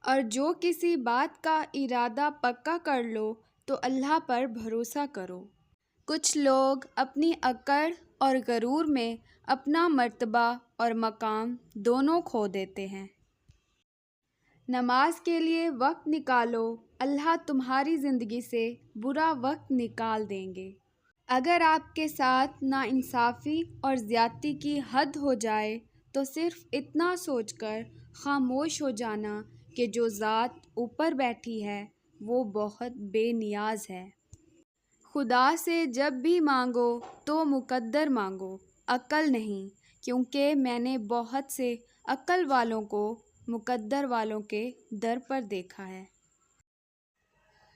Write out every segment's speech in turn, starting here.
اور جو کسی بات کا ارادہ پکا کر لو تو اللہ پر بھروسہ کرو۔ کچھ لوگ اپنی اکڑ اور غرور میں اپنا مرتبہ اور مقام دونوں کھو دیتے ہیں۔ نماز کے لیے وقت نکالو، اللہ تمہاری زندگی سے برا وقت نکال دیں گے۔ اگر آپ کے ساتھ ناانصافی اور زیادتی کی حد ہو جائے تو صرف اتنا سوچ کر خاموش ہو جانا کہ جو ذات اوپر بیٹھی ہے وہ بہت بے نیاز ہے۔ خدا سے جب بھی مانگو تو مقدر مانگو، عقل نہیں، کیونکہ میں نے بہت سے عقل والوں کو مقدر والوں کے در پر دیکھا ہے۔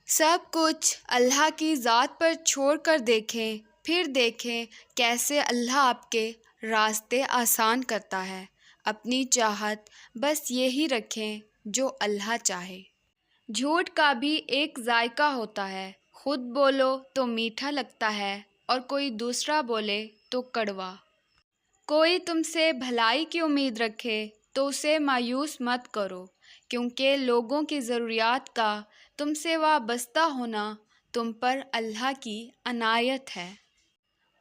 سب کچھ اللہ کی ذات پر چھوڑ کر دیکھیں، پھر دیکھیں کیسے اللہ آپ کے راستے آسان کرتا ہے۔ اپنی چاہت بس یہی رکھیں جو اللہ چاہے۔ جھوٹ کا بھی ایک ذائقہ ہوتا ہے، خود بولو تو میٹھا لگتا ہے اور کوئی دوسرا بولے تو کڑوا۔ کوئی تم سے بھلائی کی امید رکھے تو اسے مایوس مت کرو، کیونکہ لوگوں کی ضروریات کا تم سے وابستہ ہونا تم پر اللہ کی عنایت ہے۔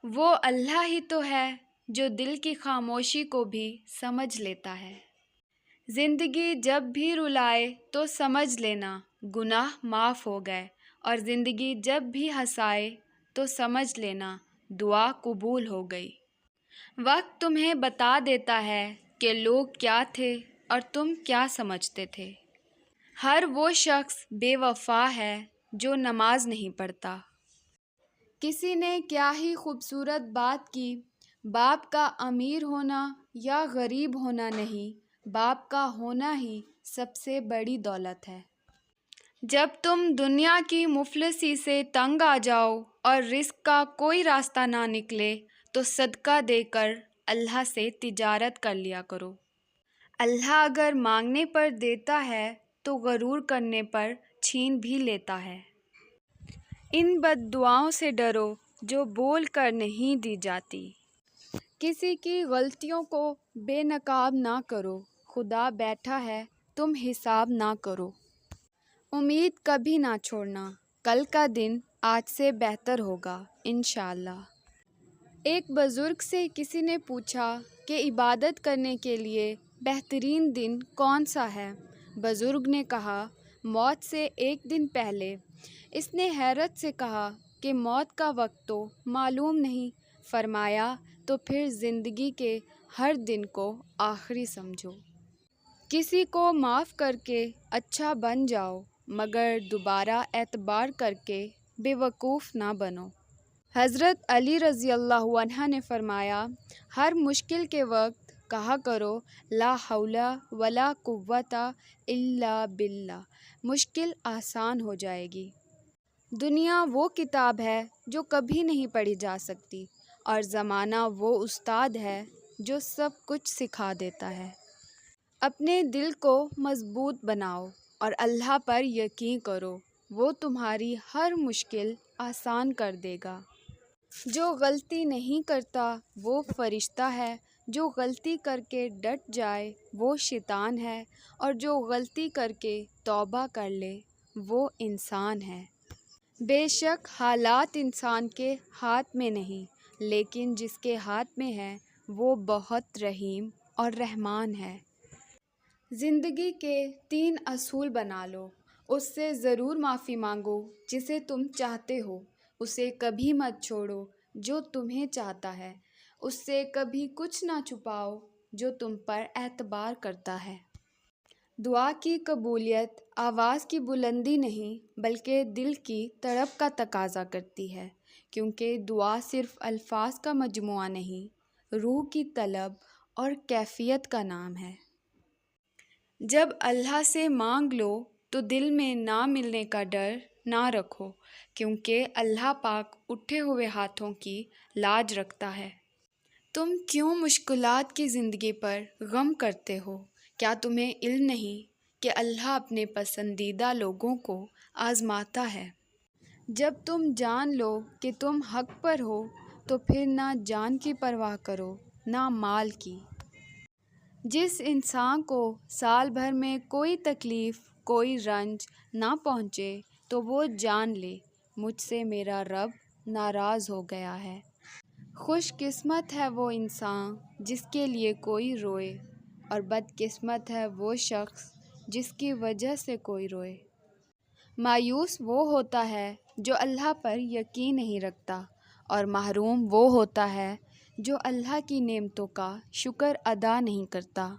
وہ اللہ ہی تو ہے جو دل کی خاموشی کو بھی سمجھ لیتا ہے۔ زندگی جب بھی رلائے تو سمجھ لینا گناہ معاف ہو گئے، اور زندگی جب بھی ہنسائے تو سمجھ لینا دعا قبول ہو گئی۔ وقت تمہیں بتا دیتا ہے کہ لوگ کیا تھے اور تم کیا سمجھتے تھے۔ ہر وہ شخص بے وفا ہے جو نماز نہیں پڑھتا۔ کسی نے کیا ہی خوبصورت بات کی، باپ کا امیر ہونا یا غریب ہونا نہیں، باپ کا ہونا ہی سب سے بڑی دولت ہے۔ جب تم دنیا کی مفلسی سے تنگ آ جاؤ اور رزق کا کوئی راستہ نہ نکلے تو صدقہ دے کر اللہ سے تجارت کر لیا کرو۔ اللہ اگر مانگنے پر دیتا ہے تو غرور کرنے پر چھین بھی لیتا ہے۔ ان بد دعاؤں سے ڈرو جو بول کر نہیں دی جاتی۔ کسی کی غلطیوں کو بے نقاب نہ کرو، خدا بیٹھا ہے تم حساب نہ کرو۔ امید کبھی نہ چھوڑنا، کل کا دن آج سے بہتر ہوگا انشاءاللہ۔ ایک بزرگ سے کسی نے پوچھا کہ عبادت کرنے کے لیے بہترین دن کون سا ہے؟ بزرگ نے کہا موت سے ایک دن پہلے۔ اس نے حیرت سے کہا کہ موت کا وقت تو معلوم نہیں۔ فرمایا تو پھر زندگی کے ہر دن کو آخری سمجھو۔ کسی کو معاف کر کے اچھا بن جاؤ، مگر دوبارہ اعتبار کر کے بے وقوف نہ بنو۔ حضرت علی رضی اللہ عنہ نے فرمایا ہر مشکل کے وقت کہا کرو لا حول ولا قوت الا باللہ، مشکل آسان ہو جائے گی۔ دنیا وہ کتاب ہے جو کبھی نہیں پڑھی جا سکتی، اور زمانہ وہ استاد ہے جو سب کچھ سکھا دیتا ہے۔ اپنے دل کو مضبوط بناؤ اور اللہ پر یقین کرو، وہ تمہاری ہر مشکل آسان کر دے گا۔ جو غلطی نہیں کرتا وہ فرشتہ ہے، جو غلطی کر کے ڈٹ جائے وہ شیطان ہے، اور جو غلطی کر کے توبہ کر لے وہ انسان ہے۔ بے شک حالات انسان کے ہاتھ میں نہیں، لیکن جس کے ہاتھ میں ہے وہ بہت رحیم اور رحمان ہے۔ زندگی کے 3 اصول بنا لو، اس سے ضرور معافی مانگو جسے تم چاہتے ہو، اسے کبھی مت چھوڑو جو تمہیں چاہتا ہے، اس سے کبھی کچھ نہ چھپاؤ جو تم پر اعتبار کرتا ہے۔ دعا کی قبولیت آواز کی بلندی نہیں بلکہ دل کی تڑپ کا تقاضا کرتی ہے، کیونکہ دعا صرف الفاظ کا مجموعہ نہیں، روح کی طلب اور کیفیت کا نام ہے۔ جب اللہ سے مانگ لو تو دل میں نہ ملنے کا ڈر نہ رکھو، کیونکہ اللہ پاک اٹھے ہوئے ہاتھوں کی لاج رکھتا ہے۔ تم کیوں مشکلات کی زندگی پر غم کرتے ہو؟ کیا تمہیں علم نہیں کہ اللہ اپنے پسندیدہ لوگوں کو آزماتا ہے؟ جب تم جان لو کہ تم حق پر ہو تو پھر نہ جان کی پرواہ کرو نہ مال کی۔ جس انسان کو سال بھر میں کوئی تکلیف کوئی رنج نہ پہنچے تو وہ جان لے مجھ سے میرا رب ناراض ہو گیا ہے۔ خوش قسمت ہے وہ انسان جس کے لیے کوئی روئے، اور بد قسمت ہے وہ شخص جس کی وجہ سے کوئی روئے۔ مایوس وہ ہوتا ہے جو اللہ پر یقین نہیں رکھتا، اور محروم وہ ہوتا ہے جو اللہ کی نعمتوں کا شکر ادا نہیں کرتا۔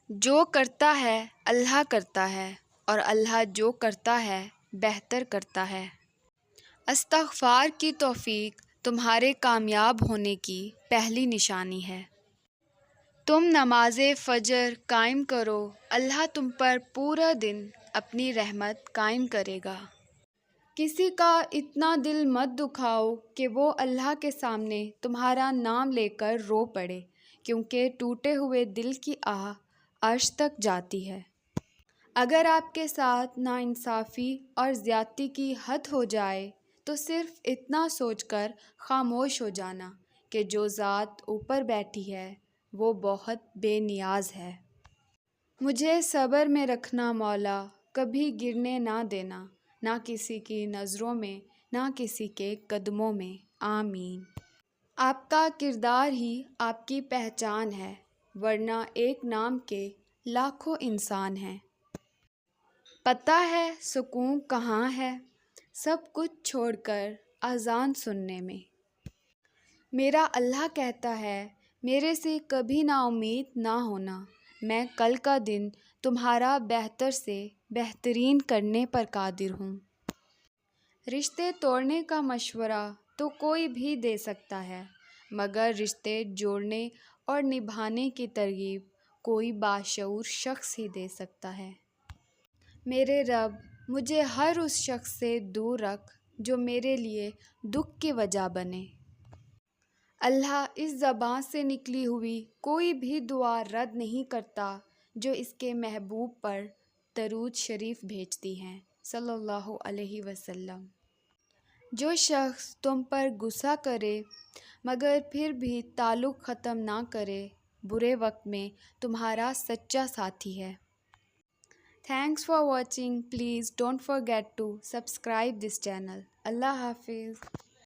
جو کرتا ہے اللہ کرتا ہے، اور اللہ جو کرتا ہے بہتر کرتا ہے۔ استغفار کی توفیق تمہارے کامیاب ہونے کی پہلی نشانی ہے۔ تم نماز فجر قائم کرو، اللہ تم پر پورا دن اپنی رحمت قائم کرے گا۔ کسی کا اتنا دل مت دکھاؤ کہ وہ اللہ کے سامنے تمہارا نام لے کر رو پڑے، کیونکہ ٹوٹے ہوئے دل کی آہ عرش تک جاتی ہے۔ اگر آپ کے ساتھ ناانصافی اور زیادتی کی حد ہو جائے تو صرف اتنا سوچ کر خاموش ہو جانا کہ جو ذات اوپر بیٹھی ہے وہ بہت بے نیاز ہے۔ مجھے صبر میں رکھنا مولا، کبھی گرنے نہ دینا، نہ کسی کی نظروں میں نہ کسی کے قدموں میں، آمین۔ آپ کا کردار ہی آپ کی پہچان ہے، ورنہ ایک نام کے لاکھوں انسان ہیں۔ پتہ ہے سکون کہاں ہے؟ سب کچھ چھوڑ کر اذان سننے میں۔ میرا اللہ کہتا ہے، میرے سے کبھی نا امید نہ ہونا، میں کل کا دن تمہارا بہتر سے بہترین کرنے پر قادر ہوں۔ رشتے توڑنے کا مشورہ تو کوئی بھی دے سکتا ہے، مگر رشتے جوڑنے اور نبھانے کی ترغیب کوئی باشعور شخص ہی دے سکتا ہے۔ میرے رب، مجھے ہر اس شخص سے دور رکھ جو میرے لیے دکھ کی وجہ بنے۔ اللہ اس زبان سے نکلی ہوئی کوئی بھی دعا رد نہیں کرتا جو اس کے محبوب پر درود شریف بھیجتی ہیں، صلی اللہ علیہ وسلم۔ جو شخص تم پر غصہ کرے مگر پھر بھی تعلق ختم نہ کرے، برے وقت میں تمہارا سچا ساتھی ہے۔ Thanks for watching. Please don't forget to subscribe this channel. اللہ حافظ۔